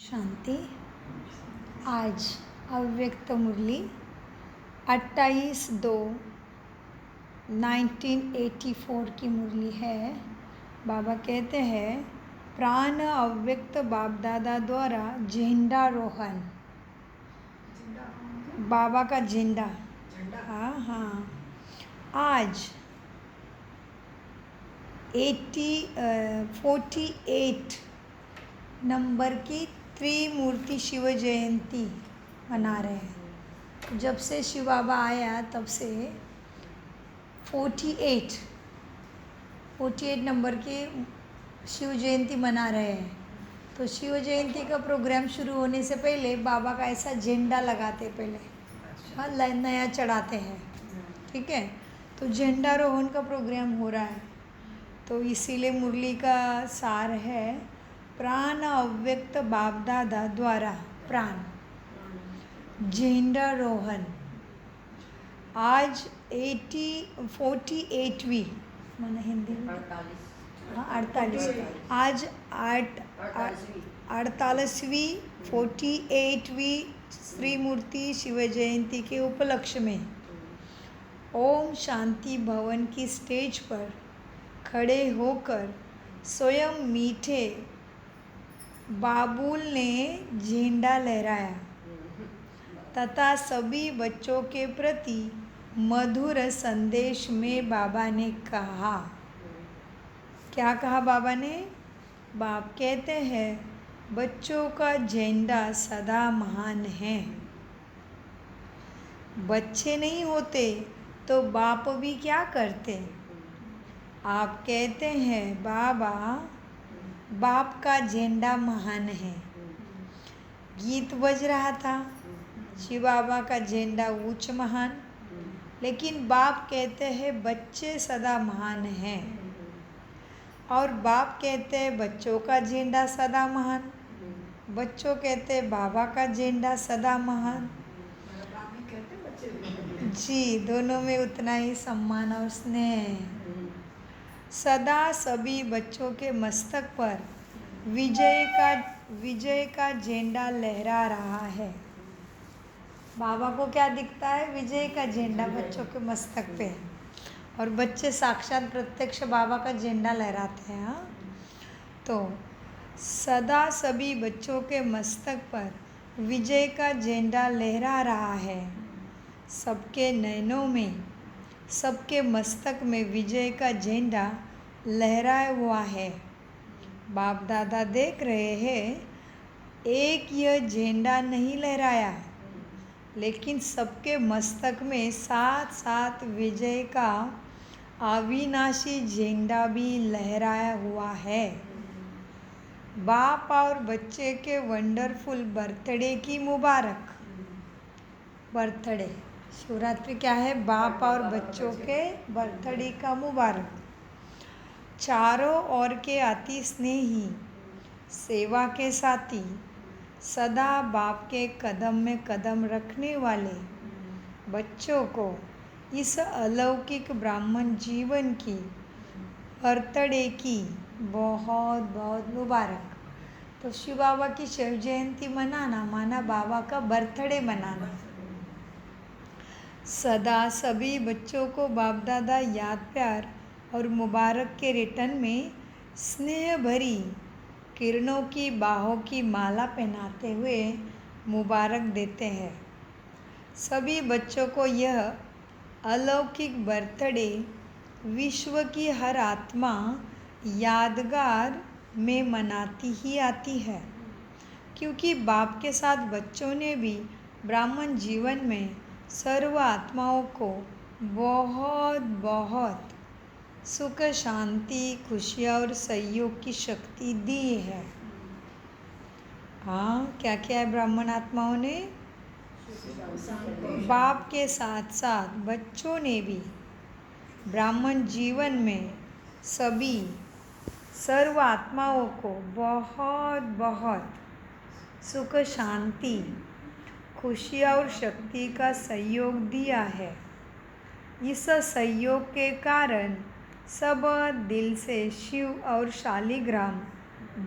शांति। आज अव्यक्त मुरली 28/2/1984 की मुरली है। बाबा कहते हैं प्राण अव्यक्त बाप दादा द्वारा झंडारोहण। बाबा का झंडा। हाँ। आज 48 नंबर की त्रिमूर्ति शिव जयंती मना रहे हैं। जब से शिव बाबा आया तब से 48 नंबर की शिव जयंती मना रहे हैं। तो शिव जयंती का प्रोग्राम शुरू होने से पहले बाबा का ऐसा झंडा लगाते पहले, हाँ, नया चढ़ाते हैं। ठीक है, तो झंडारोहण का प्रोग्राम हो रहा है। तो इसीलिए मुरली का सार है प्राण अव्यक्त बाप दादा द्वारा प्राण झंडारोहण। आज 48वीं मैंने हिंदी में 48 आज 48वीं श्रीमूर्ति शिव जयंती के उपलक्ष्य में ओम शांति भवन की स्टेज पर खड़े होकर स्वयं मीठे बाबुल ने झंडा लहराया तथा सभी बच्चों के प्रति मधुर संदेश में बाबा ने कहा। क्या कहा बाबा ने? बाप कहते हैं बच्चों का झंडा सदा महान है। बच्चे नहीं होते तो बाप भी क्या करते? आप कहते हैं बाबा बाप का झंडा महान है। गीत बज रहा था शिव बाबा का झंडा ऊंच महान, लेकिन बाप कहते हैं बच्चे सदा महान हैं। और बाप कहते हैं बच्चों का झंडा सदा महान, बच्चों कहते हैं बाबा का झंडा सदा महान। जी, दोनों में उतना ही सम्मान और स्नेह है। सदा सभी बच्चों के मस्तक पर विजय का झंडा लहरा रहा है। बाबा को क्या दिखता है? विजय का झंडा बच्चों के मस्तक पे, और बच्चे साक्षात प्रत्यक्ष बाबा का झंडा लहराते हैं। हाँ, तो सदा सभी बच्चों के मस्तक पर विजय का झंडा लहरा रहा है। सबके नयनों में, सबके मस्तक में विजय का झंडा लहराया हुआ है। बाप दादा देख रहे हैं एक यह झंडा नहीं लहराया, लेकिन सबके मस्तक में साथ साथ विजय का अविनाशी झंडा भी लहराया हुआ है। बाप और बच्चे के वंडरफुल बर्थडे की मुबारक। बर्थडे शिवरात्रि क्या है? बाप और बच्चों के बर्थडे का मुबारक। चारों ओर के अति स्नेही, सेवा के साथी, सदा बाप के कदम में कदम रखने वाले बच्चों को इस अलौकिक ब्राह्मण जीवन की बर्थडे की बहुत बहुत मुबारक। तो शिव बाबा की शिव जयंती मनाना माना बाबा का बर्थडे मनाना। सदा सभी बच्चों को बाप दादा याद प्यार और मुबारक के रिटर्न में स्नेह भरी किरणों की बाहों की माला पहनाते हुए मुबारक देते हैं। सभी बच्चों को यह अलौकिक बर्थडे विश्व की हर आत्मा यादगार में मनाती ही आती है, क्योंकि बाप के साथ बच्चों ने भी ब्राह्मण जीवन में सर्व आत्माओं को बहुत बहुत सुख, शांति, खुशियाँ और सहयोग की शक्ति दी है। हाँ, क्या क्या है ब्राह्मण आत्माओं ने? बाप के साथ साथ बच्चों ने भी ब्राह्मण जीवन में सभी सर्व आत्माओं को बहुत बहुत सुख, शांति, खुशियाँ और शक्ति का सहयोग दिया है। इस सहयोग के कारण सब दिल से शिव और शालिग्राम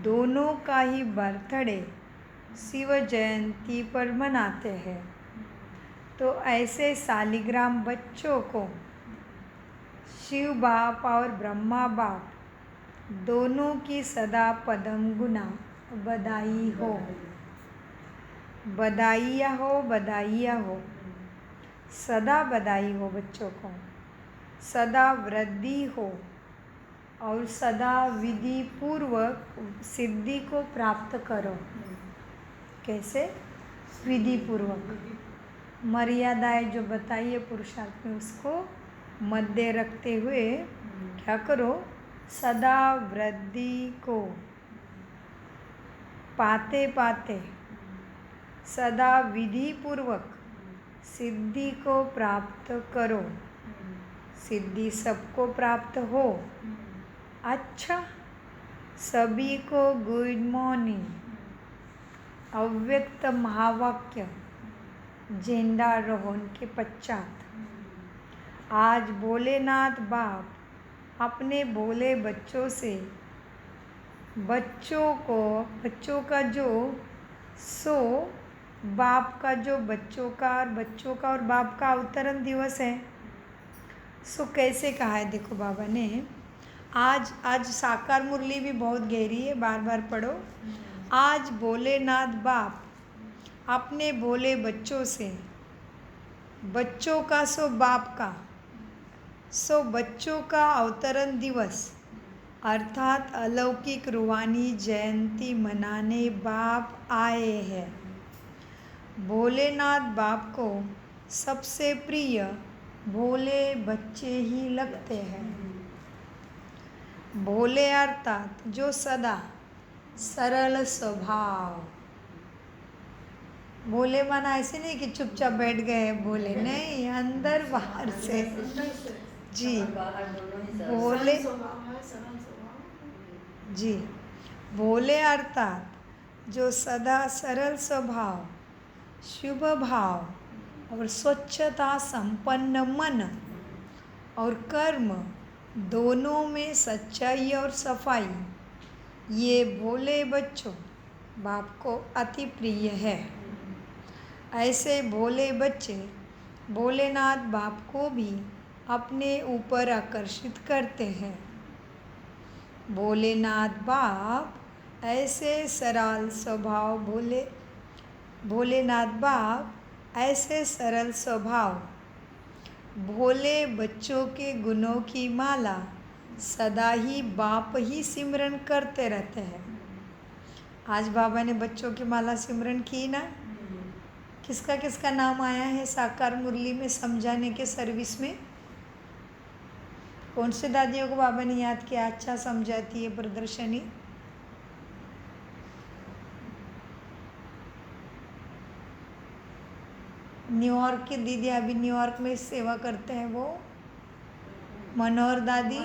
दोनों का ही बर्थडे शिव जयंती पर मनाते हैं। तो ऐसे शालिग्राम बच्चों को शिव बाप और ब्रह्मा बाप दोनों की सदा पदम गुना बधाई हो। बधाइया हो, बधाइया हो, सदा बधाई हो बच्चों को, सदा वृद्धि हो और सदा विधि पूर्वक सिद्धि को प्राप्त करो। कैसे? विधि पूर्वक मर्यादाएं जो बताई है पुरुषार्थ में उसको मध्य रखते हुए क्या करो? सदा वृद्धि को पाते पाते सदा विधि पूर्वक सिद्धि को प्राप्त करो। सिद्धि सबको प्राप्त हो। अच्छा, सभी को गुड मॉर्निंग। अव्यक्त महावाक्य झंडारोहण के पश्चात आज भोलेनाथ बाप अपने भोले बच्चों से बच्चों का जो बाप का जो बच्चों का और बाप का अवतरण दिवस है। कैसे कहा है देखो बाबा ने, आज साकार मुरली भी बहुत गहरी है, बार बार पढ़ो। आज भोलेनाथ बाप अपने भोले बच्चों से बच्चों का बाप का बच्चों का अवतरण दिवस अर्थात अलौकिक रूहानी जयंती मनाने बाप आए हैं। भोलेनाथ बाप को सबसे प्रिय भोले बच्चे ही लगते हैं। भोले अर्थात जो सदा सरल स्वभाव। भोले माना ऐसे नहीं कि चुपचाप बैठ गए भोले, नहीं, अंदर बाहर से जी भोले जी भोले अर्थात जो सदा सरल स्वभाव, शुभ भाव और स्वच्छता संपन्न मन और कर्म दोनों में सच्चाई और सफाई, ये भोले बच्चों बाप को अति प्रिय है। ऐसे भोले बच्चे भोलेनाथ बाप को भी अपने ऊपर आकर्षित करते हैं। भोलेनाथ बाप ऐसे सरल स्वभाव भोलेनाथ बाप ऐसे सरल स्वभाव भोले बच्चों के गुणों की माला सदा ही बाप ही सिमरन करते रहते हैं। आज बाबा ने बच्चों की माला सिमरन की ना। किसका किसका नाम आया है साकार मुरली में समझाने के सर्विस में? कौन से दादियों को बाबा ने याद किया? अच्छा समझाती है प्रदर्शनी। न्यूयॉर्क की दीदी अभी न्यूयॉर्क में सेवा करते हैं वो। मनोहर दादी,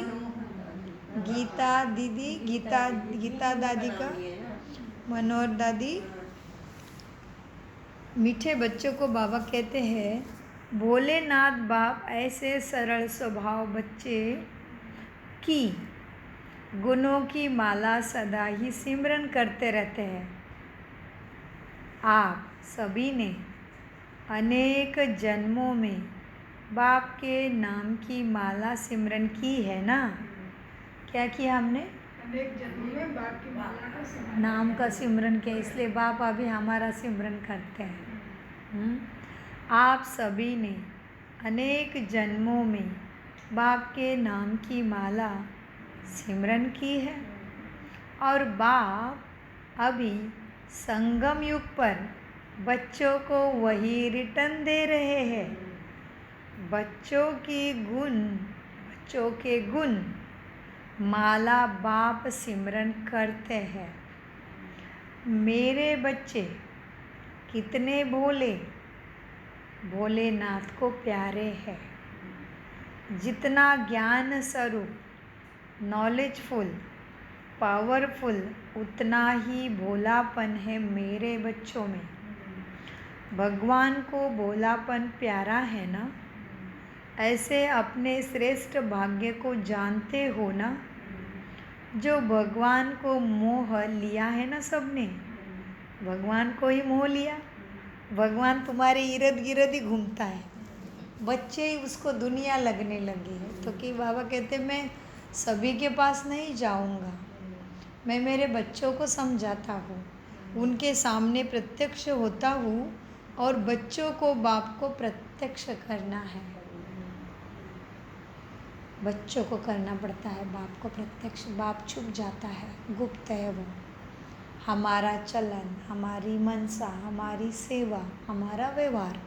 गीता दीदी, गीता दादी का मनोहर दादी। मीठे बच्चों को बाबा कहते हैं भोलेनाथ बाप ऐसे सरल स्वभाव बच्चे की गुणों की माला सदा ही सिमरन करते रहते हैं। आप सभी ने अनेक जन्मों में बाप के नाम की माला सिमरन की है ना? क्या किया हमने? अनेक जन्मों में बाप की माला का सिमरन, नाम का सिमरन किया, इसलिए बाप अभी हमारा सिमरन करते हैं। आप सभी ने अनेक जन्मों में बाप के नाम की माला सिमरन की है और बाप अभी संगम युग पर बच्चों को वही रिटर्न दे रहे हैं। बच्चों के गुण माला बाप सिमरन करते हैं। मेरे बच्चे कितने भोलेनाथ को प्यारे हैं। जितना ज्ञान स्वरूप नॉलेजफुल पावरफुल उतना ही भोलापन है मेरे बच्चों में। भगवान को भोलापन प्यारा है ना? ऐसे अपने श्रेष्ठ भाग्य को जानते हो ना? जो भगवान को मोह लिया है ना सबने, भगवान को ही मोह लिया। भगवान तुम्हारे इर्द गिर्द ही घूमता है, बच्चे ही उसको दुनिया लगने लगी है। तो कि बाबा कहते मैं सभी के पास नहीं जाऊंगा, मैं मेरे बच्चों को समझाता हूँ, उनके सामने प्रत्यक्ष होता हूँ और बच्चों को बाप को प्रत्यक्ष करना है। बच्चों को करना पड़ता है बाप को प्रत्यक्ष। बाप छुप जाता है, गुप्त है वो। हमारा चलन, हमारी मनसा, हमारी सेवा, हमारा व्यवहार,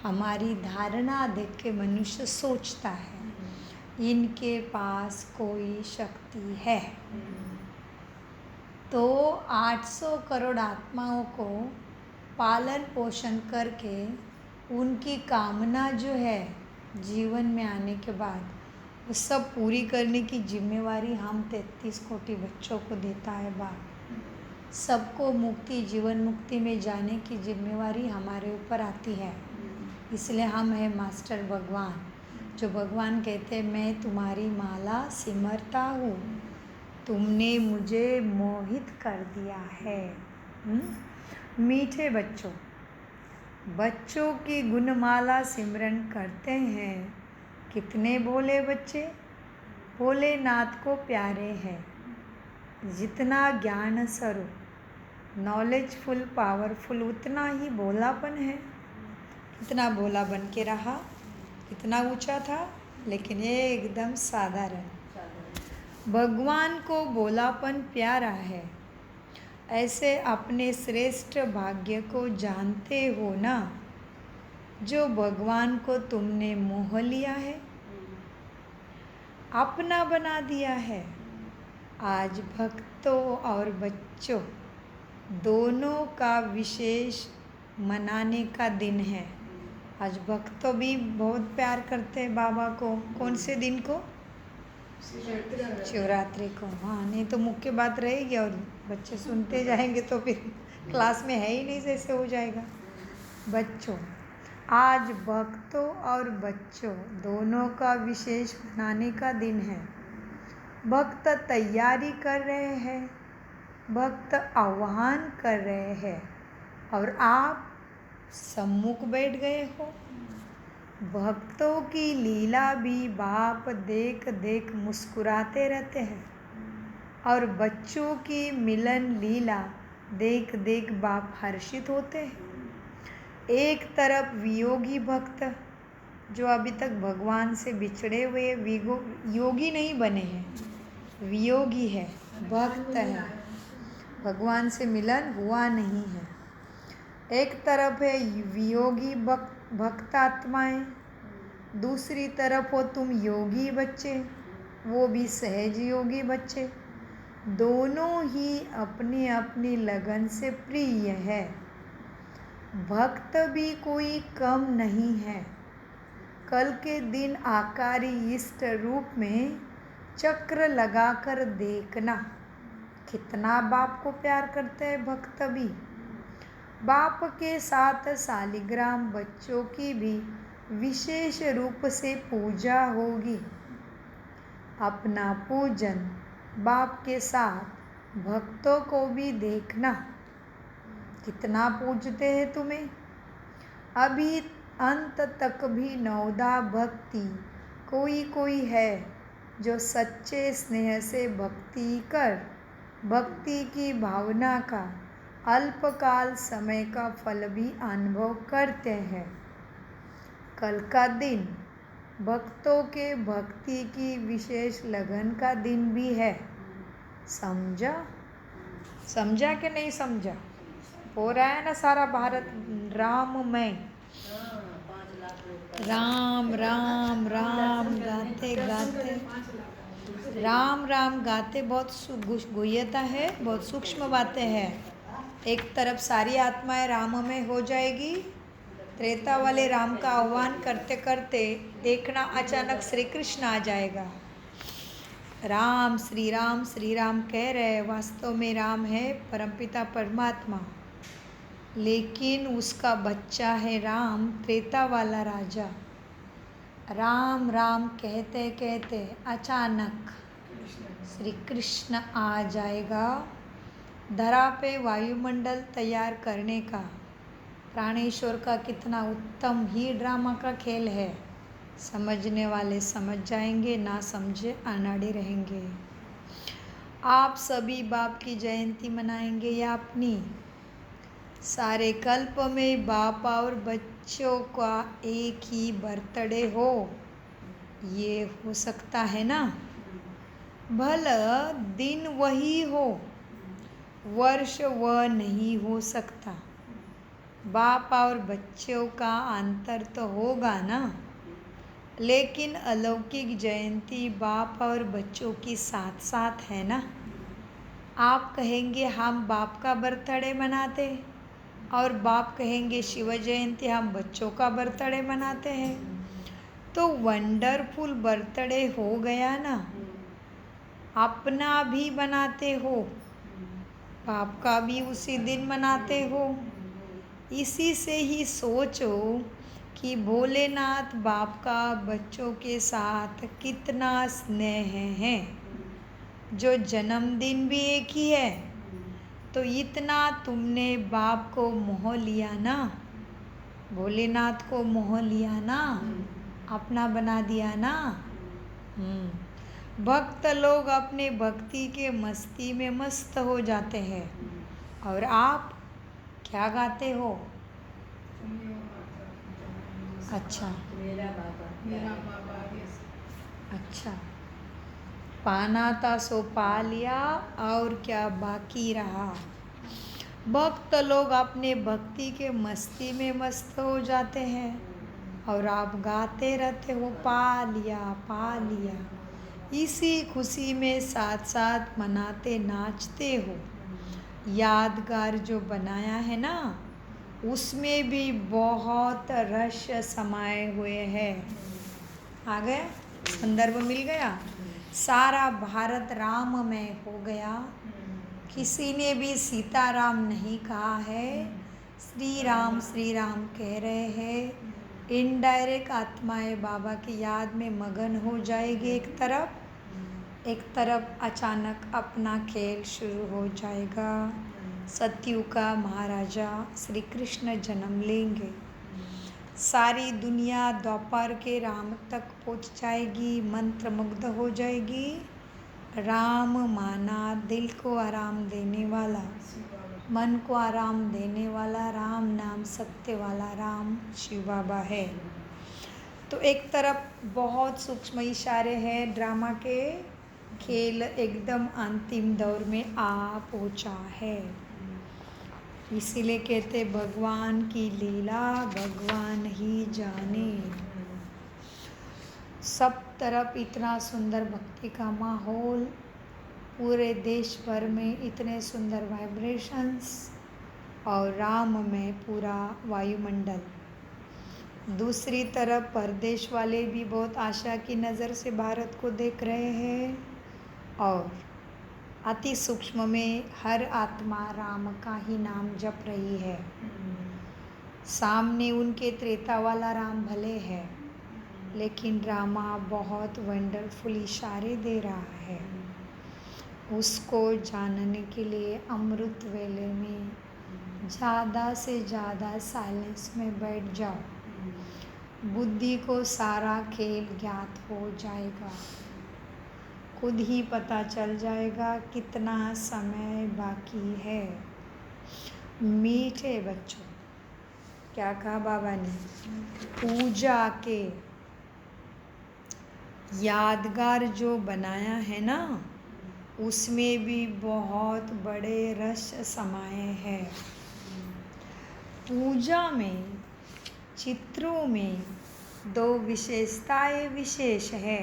हमारी धारणा देख के मनुष्य सोचता है इनके पास कोई शक्ति है। तो 800 करोड़ आत्माओं को पालन पोषण करके उनकी कामना जो है जीवन में आने के बाद वो सब पूरी करने की जिम्मेवारी हम 33 कोटि बच्चों को देता है बाप। सबको मुक्ति, जीवन मुक्ति में जाने की जिम्मेवारी हमारे ऊपर आती है। इसलिए हम हैं मास्टर भगवान, जो भगवान कहते हैं मैं तुम्हारी माला सिमरता हूँ, तुमने मुझे मोहित कर दिया है। मीठे बच्चों, बच्चों की गुणमाला सिमरन करते हैं। कितने भोले बच्चे भोलेनाथ को प्यारे हैं। जितना ज्ञान स्वरूप, नॉलेजफुल, पावरफुल, उतना ही भोलापन है। कितना भोला बन के रहा, कितना ऊंचा था, लेकिन ये एकदम साधारण। भगवान को भोलापन प्यारा है। ऐसे अपने श्रेष्ठ भाग्य को जानते हो ना, जो भगवान को तुमने मोह लिया है, अपना बना दिया है। आज भक्तों और बच्चों दोनों का विशेष मनाने का दिन है। आज भक्तों भी बहुत प्यार करते हैं बाबा को। कौन से दिन को? शिवरात्रि को। हाँ, नहीं तो मुख्य बात रहेगी और बच्चे सुनते जाएंगे तो फिर क्लास में है ही नहीं, जैसे हो जाएगा। बच्चों, आज भक्तों और बच्चों दोनों का विशेष मनाने का दिन है। भक्त तैयारी कर रहे हैं, भक्त आह्वान कर रहे हैं और आप सम्मुख बैठ गए हो। भक्तों की लीला भी बाप देख देख मुस्कुराते रहते हैं और बच्चों की मिलन लीला देख देख बाप हर्षित होते हैं। एक तरफ वियोगी भक्त जो अभी तक भगवान से बिछड़े हुए योगी नहीं बने हैं, वियोगी है, भक्त है, भगवान से मिलन हुआ नहीं है। एक तरफ है वियोगी भक्त आत्माएं, दूसरी तरफ हो तुम योगी बच्चे, वो भी सहज योगी बच्चे। दोनों ही अपनी अपनी लगन से प्रिय है। भक्त भी कोई कम नहीं है। कल के दिन आकारी इष्ट रूप में चक्र लगाकर देखना, कितना बाप को प्यार करते हैं भक्त भी। बाप के साथ शालिग्राम बच्चों की भी विशेष रूप से पूजा होगी। अपना पूजन बाप के साथ भक्तों को भी देखना, कितना पूजते हैं तुम्हें। अभी अंत तक भी नवदा भक्ति कोई कोई है जो सच्चे स्नेह से भक्ति कर भक्ति की भावना का अल्पकाल समय का फल भी अनुभव करते हैं। कल का दिन भक्तों के भक्ति की विशेष लगन का दिन भी है। समझा? समझा कि नहीं समझा? हो रहा है ना सारा भारत राममय। राम राम राम गाते गाते, राम राम गाते बहुत गुह्यता है, बहुत सूक्ष्म बातें हैं। एक तरफ सारी आत्माएं राममय हो जाएगी। त्रेता वाले राम का आह्वान करते करते देखना अचानक श्री कृष्ण आ जाएगा। राम श्री राम कह रहे हैं, वास्तव में राम है परमपिता परमात्मा, लेकिन उसका बच्चा है राम, त्रेता वाला राजा। राम राम कहते कहते अचानक श्री कृष्ण आ जाएगा। धरा पे वायुमंडल तैयार करने का प्राणेश्वर का कितना उत्तम ही ड्रामा का खेल है। समझने वाले समझ जाएंगे, ना समझे अनाड़े रहेंगे। आप सभी बाप की जयंती मनाएंगे या अपनी? सारे कल्प में बाप और बच्चों का एक ही बर्थडे हो, ये हो सकता है ना? भला दिन वही हो, वर्ष वह नहीं हो सकता। बाप और बच्चों का अंतर तो होगा ना, लेकिन अलौकिक जयंती बाप और बच्चों की साथ साथ है ना। आप कहेंगे हम बाप का बर्थडे मनाते, और बाप कहेंगे शिव जयंती हम बच्चों का बर्थडे मनाते हैं, तो वंडरफुल बर्थडे हो गया ना। अपना भी बनाते हो, बाप का भी उसी दिन मनाते हो। इसी से ही सोचो कि भोलेनाथ बाप का बच्चों के साथ कितना स्नेह है। जो जन्मदिन भी एक ही है, तो इतना तुमने बाप को मोह लिया ना, भोलेनाथ को मोह लिया ना, अपना बना दिया ना। भक्त लोग अपने भक्ति के मस्ती में मस्त हो जाते हैं। और आप क्या गाते हो? अच्छा, मेरा बाबा यस। अच्छा। पाना था सो पा लिया, और क्या बाकी रहा। भक्त लोग अपने भक्ति के मस्ती में मस्त हो जाते हैं, और आप गाते रहते हो पा लिया पा लिया। इसी खुशी में साथ साथ मनाते नाचते हो। यादगार जो बनाया है ना, उसमें भी बहुत रस समाये हुए हैं। आ गया, संदर्भ मिल गया। सारा भारत राममय हो गया। किसी ने भी सीताराम नहीं कहा है, श्री राम कह रहे हैं। इनडायरेक्ट आत्माएं बाबा की याद में मगन हो जाएगी। एक तरफ अचानक अपना खेल शुरू हो जाएगा। सतयुग का महाराजा श्री कृष्ण जन्म लेंगे। सारी दुनिया द्वापर के राम तक पहुंच जाएगी, मंत्रमुग्ध हो जाएगी। राम माना दिल को आराम देने वाला, मन को आराम देने वाला राम नाम, सत्य वाला राम शिव बाबा है। तो एक तरफ बहुत सूक्ष्म इशारे हैं, ड्रामा के खेल एकदम अंतिम दौर में आ पहुंचा है। इसीलिए कहते भगवान की लीला भगवान ही जाने। सब तरफ इतना सुंदर भक्ति का माहौल, पूरे देश भर में इतने सुंदर वाइब्रेशंस, और राम में पूरा वायुमंडल। दूसरी तरफ परदेश वाले भी बहुत आशा की नज़र से भारत को देख रहे हैं, और अति सूक्ष्म में हर आत्मा राम का ही नाम जप रही है। सामने उनके त्रेता वाला राम भले है, लेकिन ड्रामा बहुत वंडरफुल इशारे दे रहा है। उसको जानने के लिए अमृत वेले में ज़्यादा से ज़्यादा साइलेंस में बैठ जाओ। बुद्धि को सारा खेल ज्ञात हो जाएगा। खुद ही पता चल जाएगा कितना समय बाकी है। मीठे बच्चों, क्या कहा बाबा ने? पूजा के यादगार जो बनाया है ना, उसमें भी बहुत बड़े रस समाये हैं। पूजा में चित्रों में दो विशेषताएं विशेष है।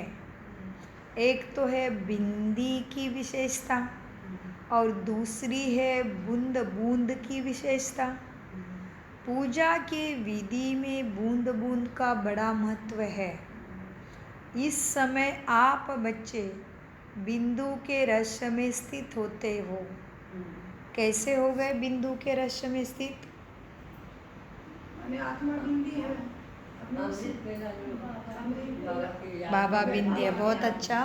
एक तो है बिंदी की विशेषता, और दूसरी है बूंद बूंद की विशेषता। पूजा के विधि में बूंद बूंद का बड़ा महत्व है। इस समय आप बच्चे बिंदु के रहस्य में स्थित होते हो। कैसे हो गए बिंदु के रहस्य में स्थित? आत्मा बिंदी है, बाबा बिंदी है, बहुत अच्छा।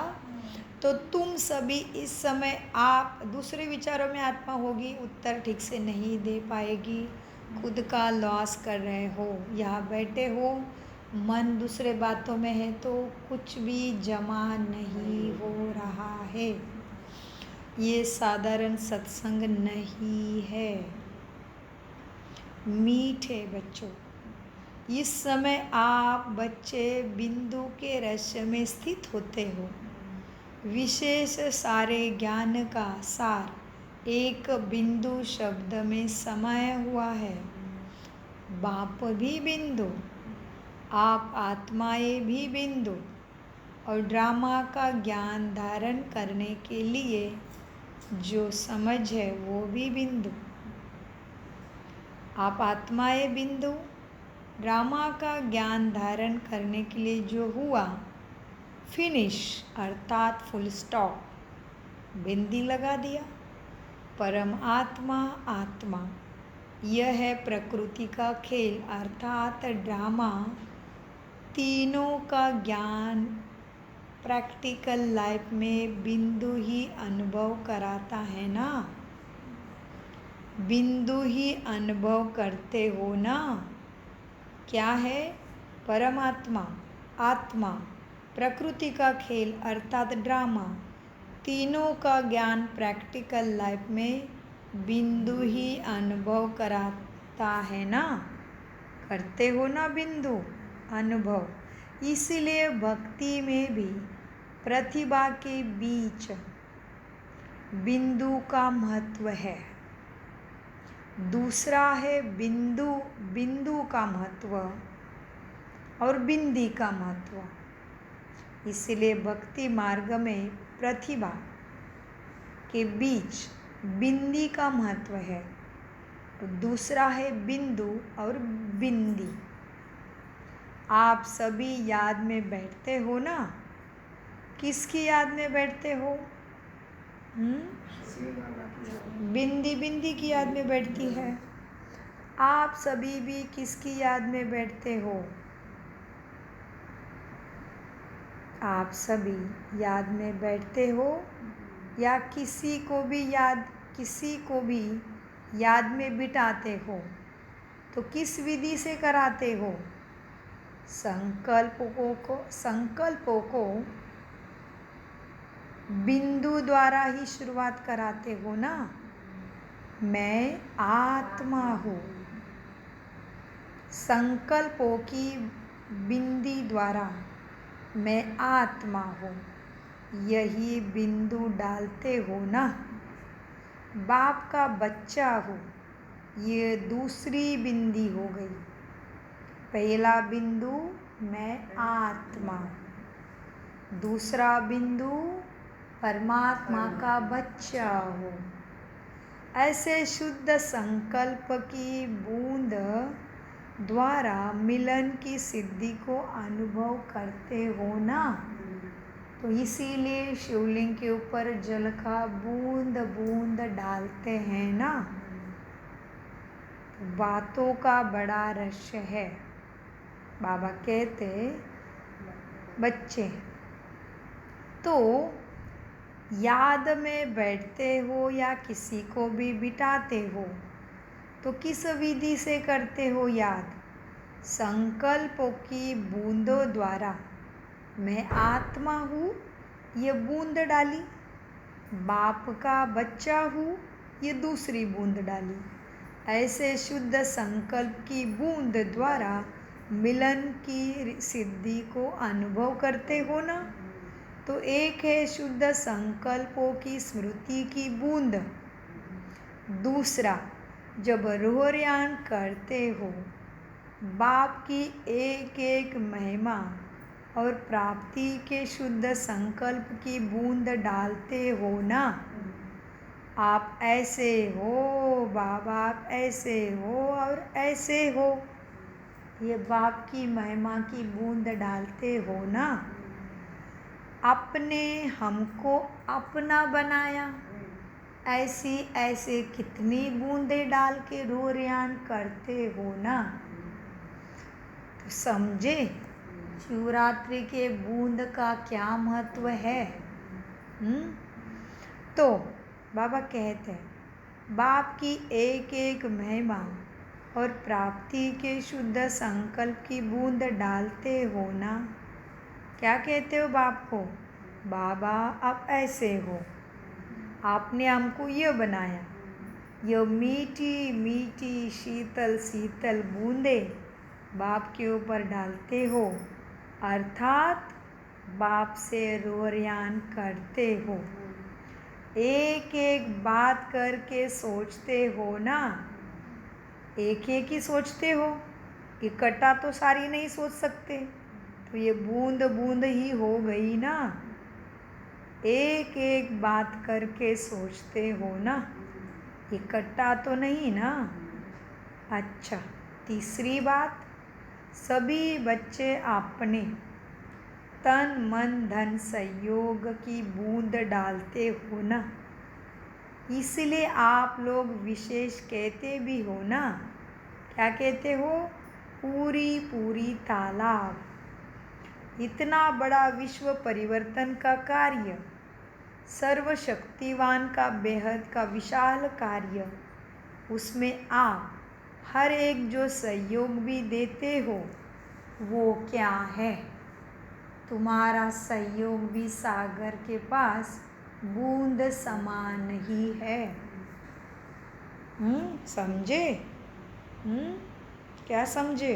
तो तुम सभी इस समय, आप दूसरे विचारों में आत्मा होगी, उत्तर ठीक से नहीं दे पाएगी, खुद का लॉस कर रहे हो, यहाँ बैठे हो, मन दूसरे बातों में है तो कुछ भी जमा नहीं हो रहा है। ये साधारण सत्संग नहीं है। मीठे बच्चों, इस समय आप बच्चे बिंदु के रहस्य में स्थित होते हो। विशेष सारे ज्ञान का सार एक बिंदु शब्द में समाया हुआ है। बाप भी बिंदु, आप आत्माएं भी बिंदु, और ड्रामा का ज्ञान धारण करने के लिए जो समझ है वो भी बिंदु। आप आत्माएं बिंदु, ड्रामा का ज्ञान धारण करने के लिए जो हुआ, फिनिश अर्थात फुल स्टॉप, बिंदी लगा दिया। परम आत्मा आत्मा, यह है प्रकृति का खेल अर्थात ड्रामा। तीनों का ज्ञान प्रैक्टिकल लाइफ में बिंदु ही अनुभव कराता है ना, बिंदु ही अनुभव करते हो ना। क्या है? परमात्मा, आत्मा, प्रकृति का खेल अर्थात ड्रामा। तीनों का ज्ञान प्रैक्टिकल लाइफ में बिंदु ही अनुभव कराता है ना, करते हो ना बिंदु अनुभव। इसलिए भक्ति में भी प्रतिभा के बीच बिंदु का महत्व है। दूसरा है बिंदु, बिंदु का महत्व और बिंदी का महत्व। इसलिए भक्ति मार्ग में प्रतिभा के बीच बिंदी का महत्व है। तो दूसरा है बिंदु और बिंदी। आप सभी याद में बैठते हो ना, किसकी याद में बैठते हो? बिंदी, बिंदी की याद में बैठती है। आप सभी भी किसकी याद में बैठते हो? आप सभी याद में बैठते हो या किसी को भी याद में बिठाते हो? तो किस विधि से कराते हो? संकल्पों को बिंदु द्वारा ही शुरुआत कराते हो ना। मैं आत्मा हूँ, संकल्पों की बिंदी द्वारा मैं आत्मा हूँ, यही बिंदु डालते हो ना। बाप का बच्चा हूँ, ये दूसरी बिंदी हो गई। पहला बिंदु मैं आत्मा, दूसरा बिंदु परमात्मा का बच्चा हूँ। ऐसे शुद्ध संकल्प की बूंद द्वारा मिलन की सिद्धि को अनुभव करते हो ना। तो इसीलिए शिवलिंग के ऊपर जल का बूंद बूंद डालते हैं ना। बातों का बड़ा रहस्य है। बाबा कहते, बच्चे तो याद में बैठते हो या किसी को भी बिठाते हो तो किस विधि से करते हो याद? संकल्पों की बूंदों द्वारा मैं आत्मा हूँ, ये बूंद डाली। बाप का बच्चा हूँ, ये दूसरी बूंद डाली। ऐसे शुद्ध संकल्प की बूंद द्वारा मिलन की सिद्धि को अनुभव करते हो ना। तो एक है शुद्ध संकल्पों की स्मृति की बूंद, दूसरा जब रोहयान करते हो बाप की एक एक महिमा और प्राप्ति के शुद्ध संकल्प की बूंद डालते हो ना। आप ऐसे हो बाबा, आप ऐसे हो और ऐसे हो, ये बाप की महिमा की बूंद डालते हो ना। अपने हमको अपना बनाया, ऐसी ऐसे कितनी बूंदें डाल के रोहयान करते हो ना। तो समझे शिवरात्रि के बूंद का क्या महत्व है। तो बाबा कहते हैं बाप की एक एक महिमा और प्राप्ति के शुद्ध संकल्प की बूंद डालते हो ना। क्या कहते हो बाप को? बाबा आप ऐसे हो, आपने हमको यह बनाया, यह मीठी मीठी शीतल शीतल बूंदे बाप के ऊपर डालते हो, अर्थात बाप से रोयान करते हो। एक एक बात करके सोचते हो ना, एक एक ही सोचते हो, इकट्ठा तो सारी नहीं सोच सकते, तो ये बूंद बूंद ही हो गई ना। एक एक बात करके सोचते हो ना, इकट्ठा तो नहीं ना। अच्छा, तीसरी बात, सभी बच्चे अपने तन मन धन सहयोग की बूंद डालते हो ना, इसलिए आप लोग विशेष कहते भी हो ना। क्या कहते हो? पूरी पूरी तालाब। इतना बड़ा विश्व परिवर्तन का कार्य, सर्वशक्तिवान का बेहद का विशाल कार्य, उसमें आप हर एक जो सहयोग भी देते हो वो क्या है? तुम्हारा सहयोग भी सागर के पास बूंद समान ही है। समझे? क्या समझे?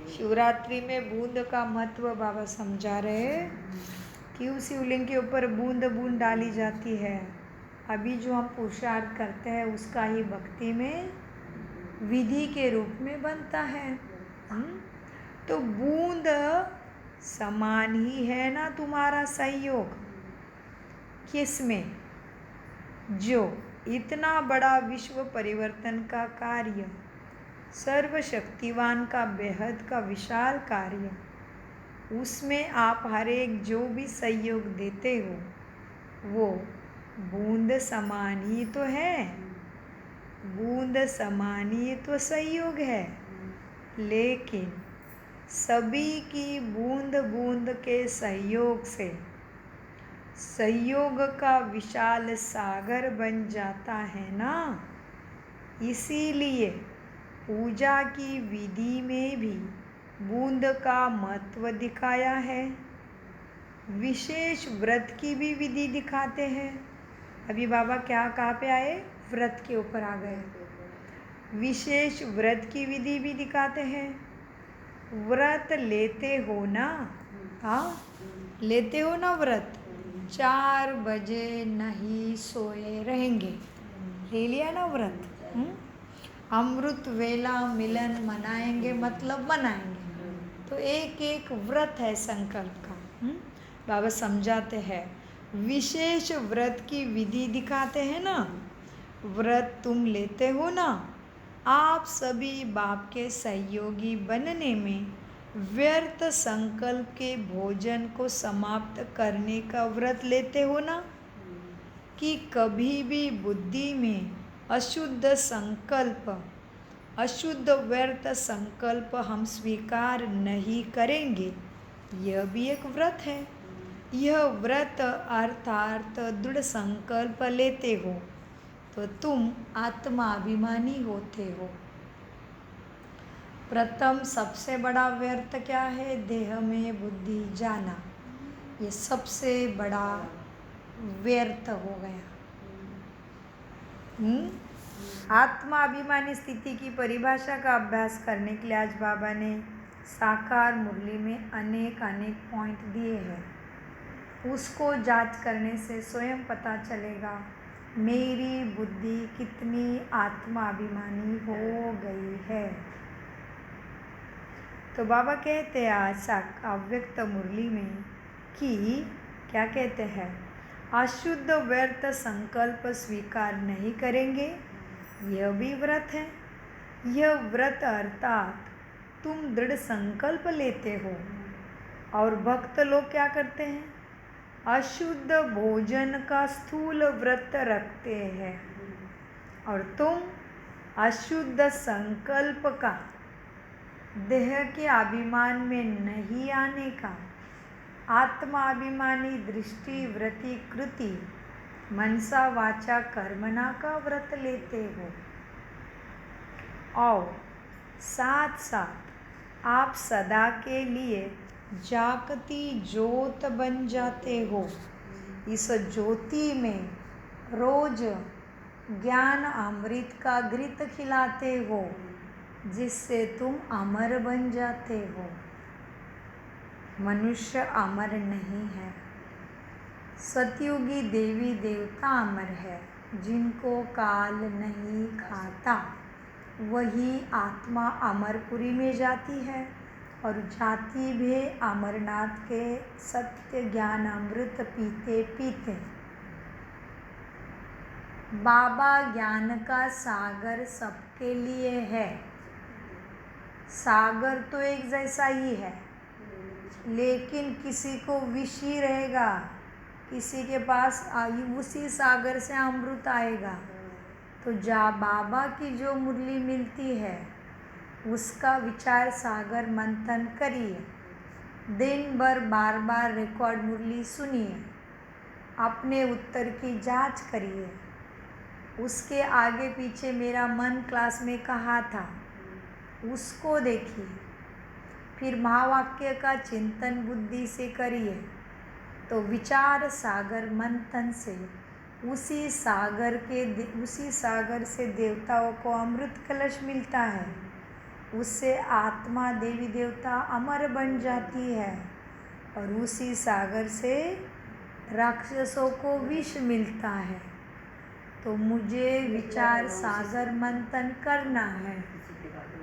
शिवरात्रि में बूंद का महत्व बाबा समझा रहे हैं। क्यों शिवलिंग के ऊपर बूंद बूंद डाली जाती है? अभी जो हम पुरुषार्थ करते हैं उसका ही भक्ति में विधि के रूप में बनता है। तो बूंद समान ही है ना तुम्हारा सहयोग। किसमें? जो इतना बड़ा विश्व परिवर्तन का कार्य, सर्वशक्तिवान का बेहद का विशाल कार्य, उसमें आप हर एक जो भी सहयोग देते हो वो बूंद समान ही तो है। बूंद समान ही तो सहयोग है, लेकिन सभी की बूंद बूंद के सहयोग से सहयोग का विशाल सागर बन जाता है ना। इसीलिए पूजा की विधि में भी बूंद का महत्व दिखाया है। विशेष व्रत की भी विधि दिखाते हैं। अभी बाबा क्या कहाँ पे आए? व्रत के ऊपर आ गए। विशेष व्रत की विधि भी दिखाते हैं। व्रत लेते हो ना? हाँ, लेते हो ना व्रत? 4 बजे नहीं सोए रहेंगे, ले लिया ना व्रत? अमृत वेला मिलन मनाएंगे, मतलब मनाएंगे। तो एक एक व्रत है संकल्प का। बाबा समझाते हैं, विशेष व्रत की विधि दिखाते हैं ना। व्रत तुम लेते हो ना, आप सभी बाप के सहयोगी बनने में व्यर्थ संकल्प के भोजन को समाप्त करने का व्रत लेते हो ना, कि कभी भी बुद्धि में अशुद्ध संकल्प, अशुद्ध व्यर्थ संकल्प हम स्वीकार नहीं करेंगे। यह भी एक व्रत है। यह व्रत अर्थात दृढ़ संकल्प लेते हो तो तुम आत्माभिमानी होते हो। प्रथम सबसे बड़ा व्यर्थ क्या है? देह में बुद्धि जाना। ये सबसे बड़ा व्यर्थ हो गया। आत्माभिमानी स्थिति की परिभाषा का अभ्यास करने के लिए आज बाबा ने साकार मुरली में अनेक अनेक पॉइंट दिए हैं। उसको जांच करने से स्वयं पता चलेगा मेरी बुद्धि कितनी आत्माभिमानी हो गई है। तो बाबा कहते हैं आज अव्यक्त मुरली में कि क्या कहते हैं? अशुद्ध व्यर्थ संकल्प स्वीकार नहीं करेंगे। यह भी व्रत है। यह व्रत अर्थात तुम दृढ़ संकल्प लेते हो। और भक्त लोग क्या करते हैं? अशुद्ध भोजन का स्थूल व्रत रखते हैं। और तुम अशुद्ध संकल्प का, देह के अभिमान में नहीं आने का आत्माभिमानी दृष्टि वृत्ति कृति मनसा वाचा कर्मणा का व्रत लेते हो और साथ साथ आप सदा के लिए जागती ज्योत बन जाते हो। इस ज्योति में रोज ज्ञान अमृत का घृत खिलाते हो जिससे तुम अमर बन जाते हो। मनुष्य अमर नहीं है, सतयुगी देवी देवता अमर है। जिनको काल नहीं खाता वही आत्मा अमरपुरी में जाती है और जाती भी अमरनाथ के सत्य ज्ञान अमृत पीते पीते। बाबा ज्ञान का सागर सबके लिए है। सागर तो एक जैसा ही है, लेकिन किसी को विष ही रहेगा, किसी के पास उसी सागर से अमृत आएगा। तो बाबा की जो मुरली मिलती है उसका विचार सागर मंथन करिए। दिन भर बार बार रिकॉर्ड मुरली सुनिए, अपने उत्तर की जांच करिए। उसके आगे पीछे मेरा मन क्लास में कहा था उसको देखिए, फिर महावाक्य का चिंतन बुद्धि से करिए तो विचार सागर मंथन से उसी सागर से देवताओं को अमृत कलश मिलता है। उससे आत्मा देवी देवता अमर बन जाती है और उसी सागर से राक्षसों को विष मिलता है। तो मुझे विचार सागर मंथन करना है,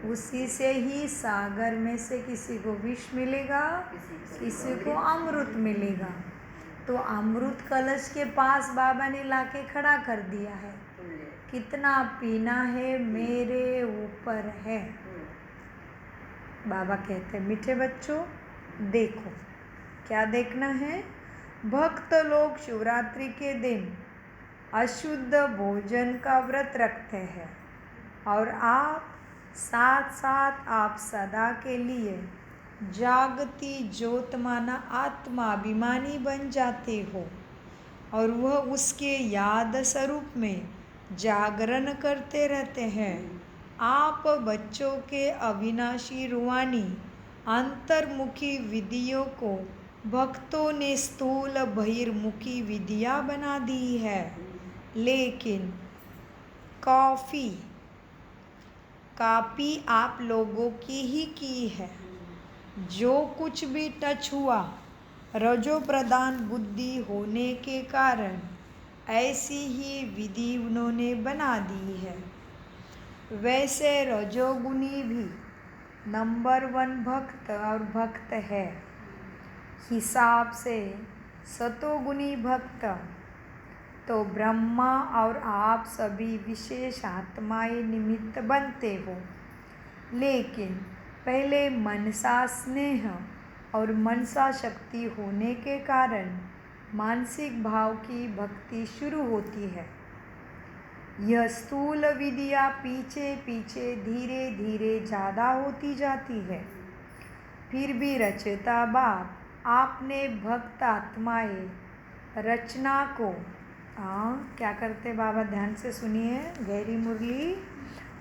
उसी से ही सागर में से किसी को विष मिलेगा, किसी को अमृत मिलेगा। तो अमृत कलश के पास बाबा ने लाके खड़ा कर दिया है। कितना पीना है मेरे ऊपर है। बाबा कहते हैं मीठे बच्चों देखो, क्या देखना है। भक्त लोग शिवरात्रि के दिन अशुद्ध भोजन का व्रत रखते हैं और आप साथ साथ आप सदा के लिए जागती ज्योत माना आत्माभिमानी बन जाते हो और वह उसके याद स्वरूप में जागरण करते रहते हैं। आप बच्चों के अविनाशी रूहानी अंतर्मुखी विधियों को भक्तों ने स्थूल बहिर्मुखी विधियाँ बना दी है, लेकिन कॉपी आप लोगों की है। जो कुछ भी टच हुआ रजो प्रधान बुद्धि होने के कारण ऐसी ही विधि उन्होंने बना दी है। वैसे रजोगुणी भी नंबर 1 भक्त और भक्त है, हिसाब से सतोगुणी भक्त तो ब्रह्मा और आप सभी विशेष आत्माएं निमित्त बनते हो। लेकिन पहले मनसा स्नेह और मनसा शक्ति होने के कारण मानसिक भाव की भक्ति शुरू होती है। यह स्थूल विधियाँ पीछे पीछे धीरे धीरे ज़्यादा होती जाती है। फिर भी रचता बाप आपने भक्त आत्माएं रचना को क्या करते बाबा, ध्यान से सुनिए गहरी मुरली।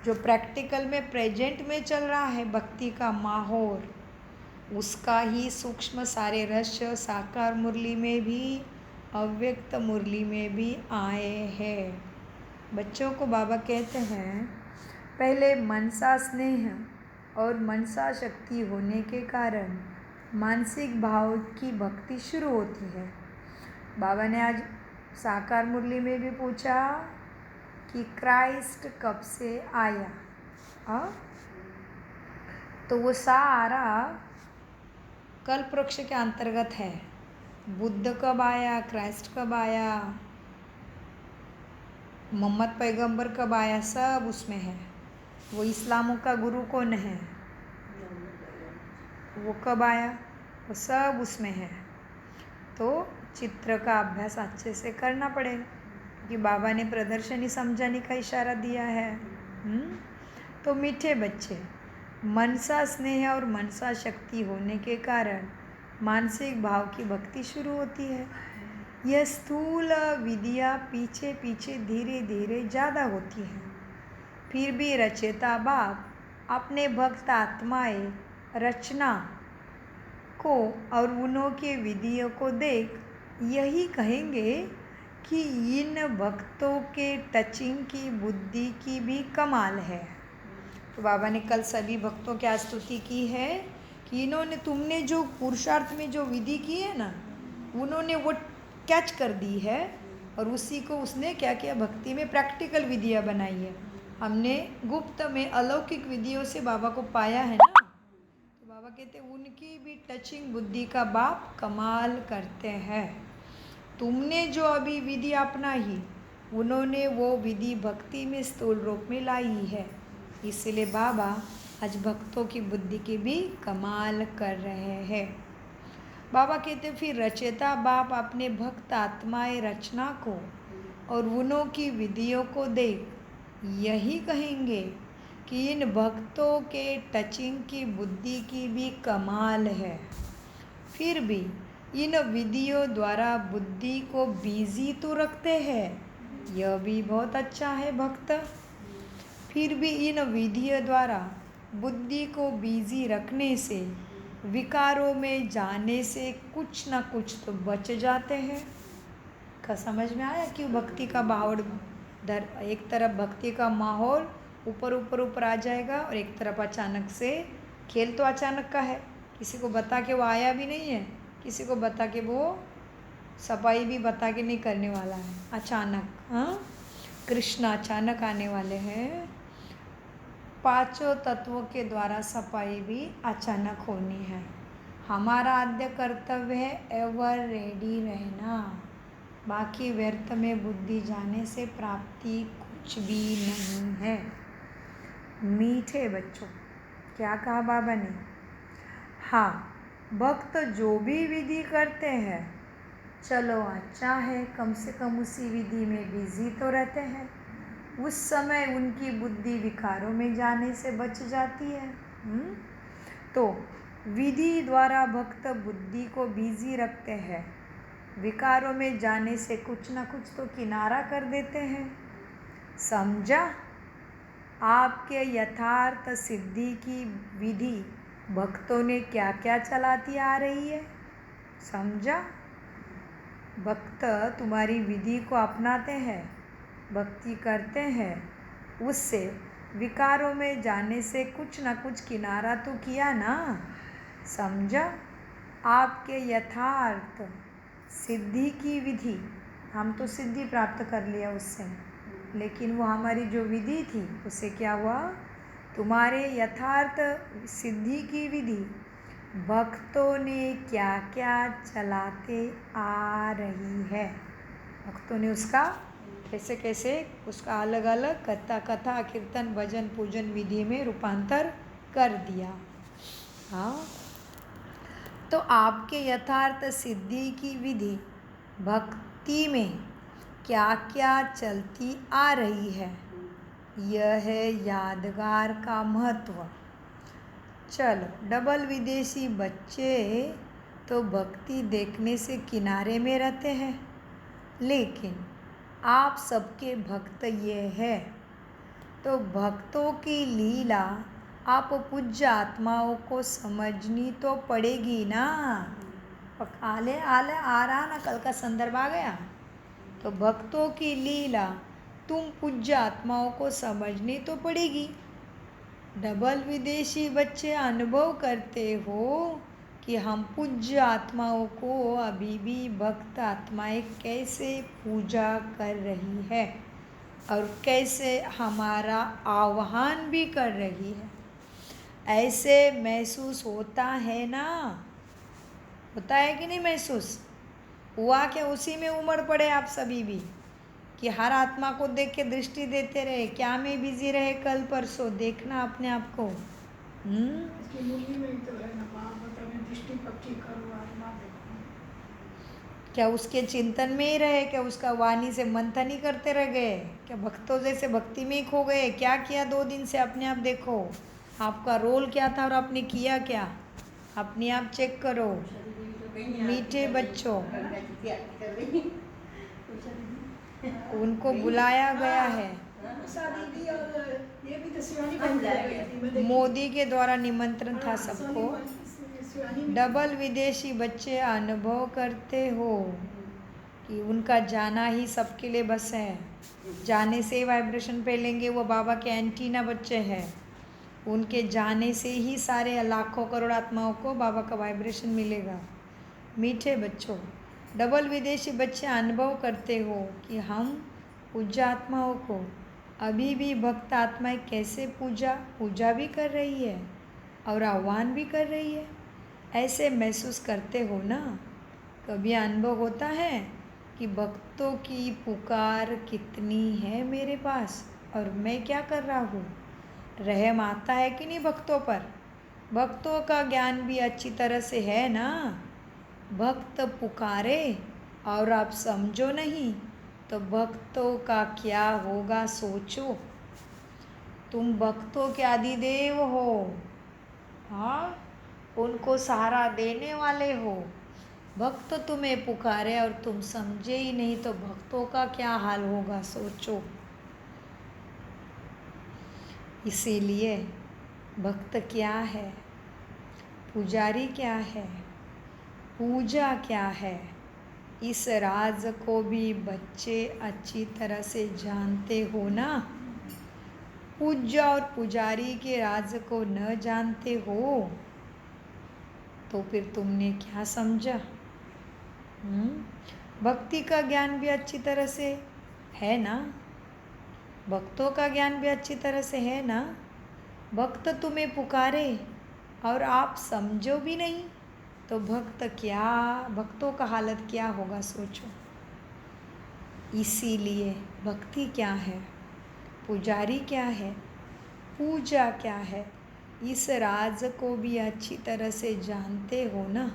जो प्रैक्टिकल में प्रेजेंट में चल रहा है भक्ति का माहौल, उसका ही सूक्ष्म सारे रहस्य साकार मुरली में भी अव्यक्त मुरली में भी आए हैं। बच्चों को बाबा कहते हैं पहले मनसा स्नेह और मनसा शक्ति होने के कारण मानसिक भाव की भक्ति शुरू होती है। बाबा ने आज साकार मुरली में भी पूछा कि क्राइस्ट कब से आया। तो वो सारा कल्प वृक्ष के अंतर्गत है। बुद्ध कब आया, क्राइस्ट कब आया, मोहम्मद पैगंबर कब आया, सब उसमें है। वो इस्लामों का गुरु कौन है, वो कब आया, वो सब उसमें है। तो चित्र का अभ्यास अच्छे से करना पड़ेगा कि बाबा ने प्रदर्शनी समझाने का इशारा दिया है। तो मीठे बच्चे, मनसा स्नेह और मनसा शक्ति होने के कारण मानसिक भाव की भक्ति शुरू होती है। यह स्थूल विधियाँ पीछे पीछे धीरे धीरे ज़्यादा होती हैं। फिर भी रचयिता बाप अपने भक्त आत्माएं रचना को और उन्हों के विधियों को देख यही कहेंगे कि इन भक्तों के टचिंग की बुद्धि की भी कमाल है। तो बाबा ने कल सभी भक्तों की स्तुति की है कि इन्होंने तुमने जो पुरुषार्थ में जो विधि की है ना, उन्होंने वो कैच कर दी है और उसी को उसने क्या किया, भक्ति में प्रैक्टिकल विधियाँ बनाई है। हमने गुप्त में अलौकिक विधियों से बाबा को पाया है ना, तो बाबा कहते हैं उनकी भी टचिंग बुद्धि का बाप कमाल करते हैं। तुमने जो अभी विधि अपनाई, उन्होंने वो विधि भक्ति में स्थूल रूप में लाई है। इसलिए बाबा आज भक्तों की बुद्धि की भी कमाल कर रहे हैं। बाबा कहते फिर रचयिता बाप अपने भक्त आत्माएं रचना को और उन्हों की विधियों को देख यही कहेंगे कि इन भक्तों के टचिंग की बुद्धि की भी कमाल है। फिर भी इन विधियों द्वारा बुद्धि को बिजी तो रखते हैं, यह भी बहुत अच्छा है भक्त। फिर भी इन विधियों द्वारा बुद्धि को बिजी रखने से विकारों में जाने से कुछ ना कुछ तो बच जाते हैं। का समझ में आया क्यों भक्ति का बावड़ दर, एक तरफ भक्ति का माहौल ऊपर ऊपर ऊपर आ जाएगा और एक तरफ अचानक से खेल तो अचानक का है, किसी को बता के वो आया भी नहीं है, किसी को बता के वो सफाई भी बता के नहीं करने वाला है। अचानक, हाँ, कृष्ण अचानक आने वाले हैं। पांचों तत्वों के द्वारा सफाई भी अचानक होनी है। हमारा आद्य कर्तव्य है एवर रेडी रहना, बाकी व्यर्थ में बुद्धि जाने से प्राप्ति कुछ भी नहीं है। मीठे बच्चों, क्या कहा बाबा ने? हाँ, भक्त जो भी विधि करते हैं, चलो अच्छा है, कम से कम उसी विधि में बिजी तो रहते हैं। उस समय उनकी बुद्धि विकारों में जाने से बच जाती है। तो विधि द्वारा भक्त बुद्धि को बिजी रखते हैं, विकारों में जाने से कुछ ना कुछ तो किनारा कर देते हैं। समझा? आपके यथार्थ सिद्धि की विधि भक्तों ने क्या क्या चलाती आ रही है, समझा? भक्त तुम्हारी विधि को अपनाते हैं, भक्ति करते हैं, उससे विकारों में जाने से कुछ ना कुछ किनारा तो किया ना, समझा? आपके यथार्थ सिद्धि की विधि, हम तो सिद्धि प्राप्त कर लिया उससे, लेकिन वो हमारी जो विधि थी उससे क्या हुआ? तुम्हारे यथार्थ सिद्धि की विधि भक्तों ने क्या क्या चलाते आ रही है, भक्तों ने उसका कैसे कैसे उसका अलग अलग कथा कीर्तन भजन पूजन विधि में रूपांतर कर दिया। हाँ, तो आपके यथार्थ सिद्धि की विधि भक्ति में क्या क्या चलती आ रही है, यह है यादगार का महत्व। चलो, डबल विदेशी बच्चे तो भक्ति देखने से किनारे में रहते हैं, लेकिन आप सबके भक्त ये है, तो भक्तों की लीला आप पूज्य आत्माओं को समझनी तो पड़ेगी ना। आले आले आ रहा ना, कल का संदर्भ आ गया। तो भक्तों की लीला तुम पूज्य आत्माओं को समझनी तो पड़ेगी। डबल विदेशी बच्चे अनुभव करते हो कि हम पूज्य आत्माओं को अभी भी भक्त आत्माएं कैसे पूजा कर रही है और कैसे हमारा आह्वान भी कर रही है। ऐसे महसूस होता है ना, होता है कि नहीं महसूस हुआ? क्या उसी में उमड़ पड़े आप सभी भी कि हर आत्मा को देख के दृष्टि देते रहे, क्या में बिजी रहे? कल परसों देखना अपने आप को। इसकी मूली में ही तो है ना, बाप बताने दृष्टि पक्की करो, आत्मा देखो। क्या उसके चिंतन में ही रहे? क्या उसका वाणी से मंथन ही करते रह गए? क्या भक्तों जैसे भक्ति में ही खो गए? क्या किया 2 दिन से? अपने आप देखो, आपका रोल क्या था और आपने किया क्या, अपने आप चेक करो। मीठे बच्चों, उनको बुलाया गया है। उषा दीदी और ये भी तो शिवानी बहन भी आई थी, मैं देखी। मोदी के द्वारा निमंत्रण था सोनी सबको। बहन- शिवानी भी- डबल विदेशी बच्चे अनुभव करते हो कि उनका जाना ही सबके लिए बस है। जाने से वाइब्रेशन फैलेंगे। वो बाबा के एंटीना बच्चे हैं। उनके जाने से ही सारे लाखों करोड़ आत्माओं को बाबा का वाइब्रेशन मिलेगा। मीठे बच्चों, डबल विदेशी बच्चे अनुभव करते हो कि हम पूज्य आत्माओं को अभी भी भक्त आत्माएं कैसे पूजा भी कर रही है और आह्वान भी कर रही है। ऐसे महसूस करते हो ना। कभी अनुभव होता है कि भक्तों की पुकार कितनी है मेरे पास और मैं क्या कर रहा हूँ। रहम आता है कि नहीं भक्तों पर। भक्तों का ज्ञान भी अच्छी तरह से है ना। भक्त पुकारे और आप समझो नहीं तो भक्तों का क्या होगा सोचो। तुम भक्तों के आदिदेव हो। हाँ, उनको सहारा देने वाले हो। भक्त तुम्हें पुकारे और तुम समझे ही नहीं तो भक्तों का क्या हाल होगा सोचो। इसीलिए भक्त क्या है, पुजारी क्या है, पूजा क्या है, इस राज को भी बच्चे अच्छी तरह से जानते हो ना। पूज्य और पुजारी के राज को न जानते हो तो फिर तुमने क्या समझा। भक्ति का ज्ञान भी अच्छी तरह से है ना। भक्तों का ज्ञान भी अच्छी तरह से है ना। भक्त तुम्हें पुकारे और आप समझो भी नहीं तो भक्तों का हालत क्या होगा सोचो। इसीलिए भक्ति क्या है, पुजारी क्या है, पूजा क्या है, इस राज को भी अच्छी तरह से जानते हो ना।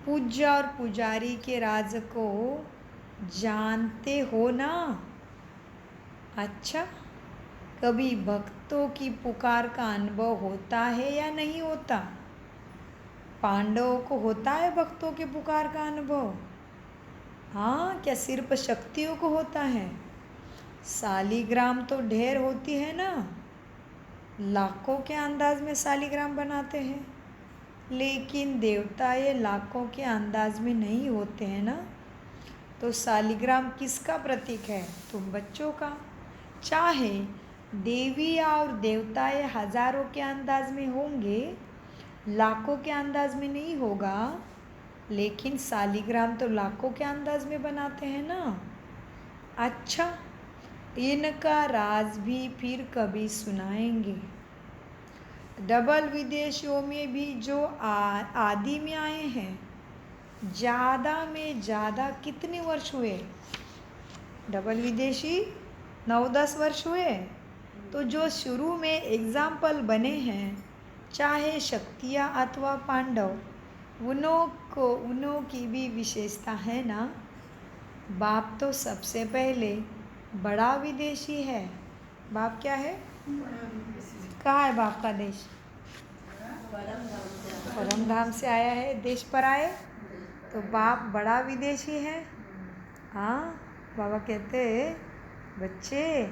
पूज्य और पुजारी के राज को जानते हो ना। अच्छा, कभी भक्तों की पुकार का अनुभव होता है या नहीं होता। पांडवों को होता है भक्तों के पुकार का अनुभव। हाँ, क्या सिर्फ शक्तियों को होता है। सालीग्राम तो ढेर होती है ना। लाखों के अंदाज में सालीग्राम बनाते हैं। लेकिन देवता ये लाखों के अंदाज में नहीं होते हैं ना। तो सालीग्राम किसका प्रतीक है, तुम बच्चों का। चाहे देवी और देवता ये हजारों के अंदाज में होंगे, लाखों के अंदाज में नहीं होगा, लेकिन सालीग्राम तो लाखों के अंदाज में बनाते हैं ना। अच्छा, इनका राज भी फिर कभी सुनाएंगे। डबल विदेशियों में भी जो आदि में आए हैं, ज़्यादा में ज़्यादा कितने वर्ष हुए। डबल विदेशी 9-10 वर्ष हुए। तो जो शुरू में एग्जाम्पल बने हैं, चाहे शक्तियाँ अथवा पांडव, उनों की भी विशेषता है ना। बाप तो सबसे पहले बड़ा विदेशी है। बाप क्या है, कहाँ है बाप का देश। परम धाम से आया है, देश पर आए तो बाप बड़ा विदेशी है। हाँ, बाबा कहते बच्चे,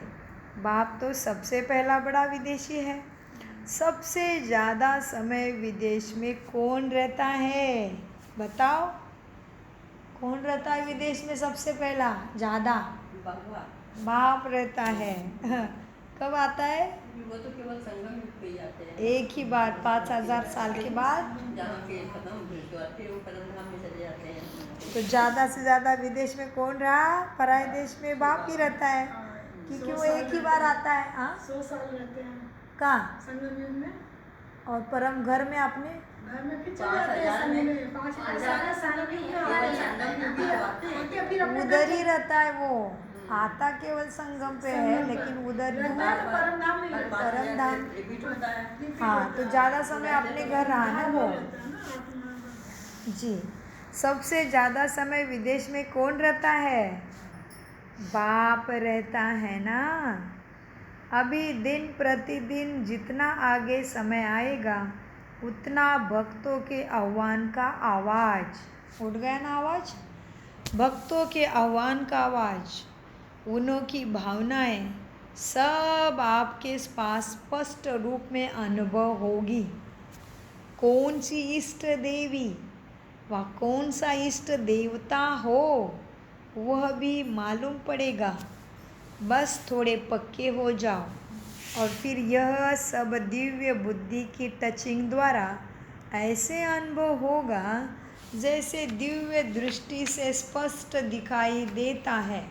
बाप तो सबसे पहला बड़ा विदेशी है। सबसे ज़्यादा समय विदेश में कौन रहता है, बताओ। कौन रहता है विदेश में सबसे पहला ज़्यादा। बाप रहता है। कब आता है, वो तो केवल संगम युग पे ही आते हैं। एक ही बार 5000 साल के बाद। जहाँ के खत्म जो आते हैं वो परम धाम में चले जाते हैं। तो ज़्यादा से ज़्यादा विदेश में कौन रहा, पराए देश में बाप ही रहता है, क्योंकि वो एक ही बार आता है। हाँ, 100 साल रहते हैं कहाँ, संगम युग में। और परम घर में अपने घर में फिर चले जाते हैं संगम में 5,000 संगम युग में आते हैं। उधर ही रहता है वो। आता केवल संगम पे है, लेकिन उधर दूर परम धाम में रहता है। परम धाम। रिपीट होता है। हाँ, तो ज़्यादा समय अपने घर रहा ना वो। जी, सबसे ज़्यादा समय विदेश में कौन रहता है, बाप रहता है ना। अभी दिन प्रतिदिन जितना आगे समय आएगा उतना भक्तों के आह्वान का आवाज उठ गया ना आवाज, भक्तों के आह्वान का आवाज, उनकी भावनाएं सब आपके पास स्पष्ट रूप में अनुभव होगी। कौन सी इष्ट देवी व कौन सा इष्ट देवता हो वह भी मालूम पड़ेगा। बस थोड़े पक्के हो जाओ और फिर यह सब दिव्य बुद्धि की टचिंग द्वारा ऐसे अनुभव होगा जैसे दिव्य दृष्टि से स्पष्ट दिखाई देता है।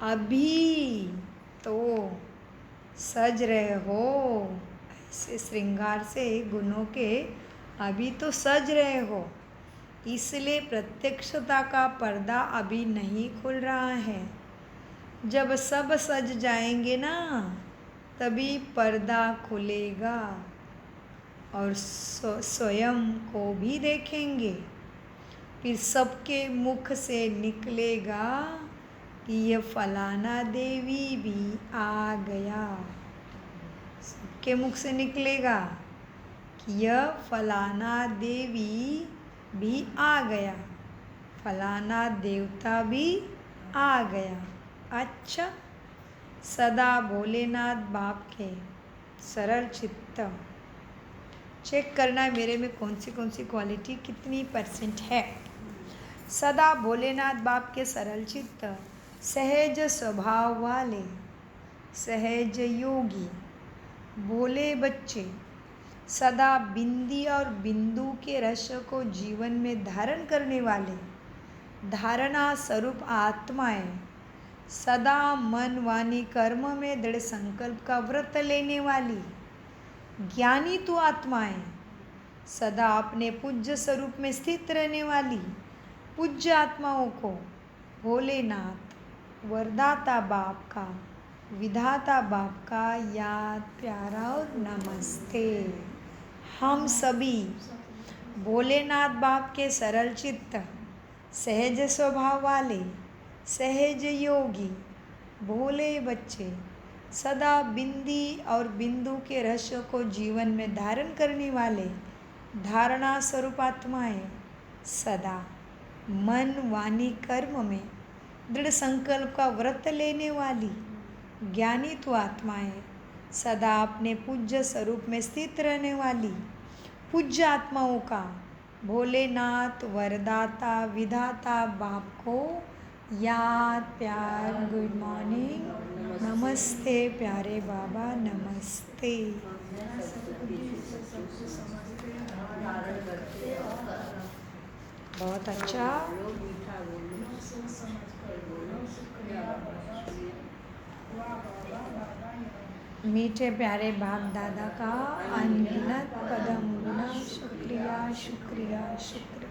अभी तो सज रहे हो ऐसे श्रृंगार से गुणों के, अभी तो सज रहे हो, इसलिए प्रत्यक्षता का पर्दा अभी नहीं खुल रहा है। जब सब सज जाएंगे ना तभी पर्दा खुलेगा और स्वयं को भी देखेंगे। फिर सबके मुख से निकलेगा कि ये फलाना देवी भी आ गया। सबके मुख से निकलेगा कि यह फलाना देवी भी आ गया, फलाना देवता भी आ गया। अच्छा, सदा भोलेनाथ बाप के सरल चित्त चेक करना है मेरे में कौन सी क्वालिटी कितनी % है। सदा भोलेनाथ बाप के सरल चित्त, सहज स्वभाव वाले, सहज योगी, भोले बच्चे, सदा बिंदी और बिंदु के रस को जीवन में धारण करने वाले, धारणा स्वरूप आत्माएं, सदा मन वाणी कर्म में दृढ़ संकल्प का व्रत लेने वाली ज्ञानी तो आत्माएं, सदा अपने पूज्य स्वरूप में स्थित रहने वाली पूज्य आत्माओं को भोलेनाथ वरदाता बाप का, विधाता बाप का याद प्यारा और नमस्ते। हम सभी भोलेनाथ बाप के सरल चित्त, सहज स्वभाव वाले, सहज योगी, भोले बच्चे, सदा बिंदी और बिंदु के रहस्य को जीवन में धारण करने वाले धारणा स्वरूप आत्माएं, सदा मन वाणी कर्म में दृढ़ संकल्प का व्रत लेने वाली ज्ञानी तो आत्माएं, सदा अपने पूज्य स्वरूप में स्थित रहने वाली पूज्य आत्माओं का भोलेनाथ वरदाता विधाता बाप को याद प्यार, गुड मॉर्निंग, नमस्ते प्यारे बाबा, नमस्ते। धारण करते और बहुत अच्छा। लोग मीठा बोलो, मीठे प्यारे बाप दादा का अनगिनत कदम गुना शुक्रिया शुक्रिया शुक्रिया।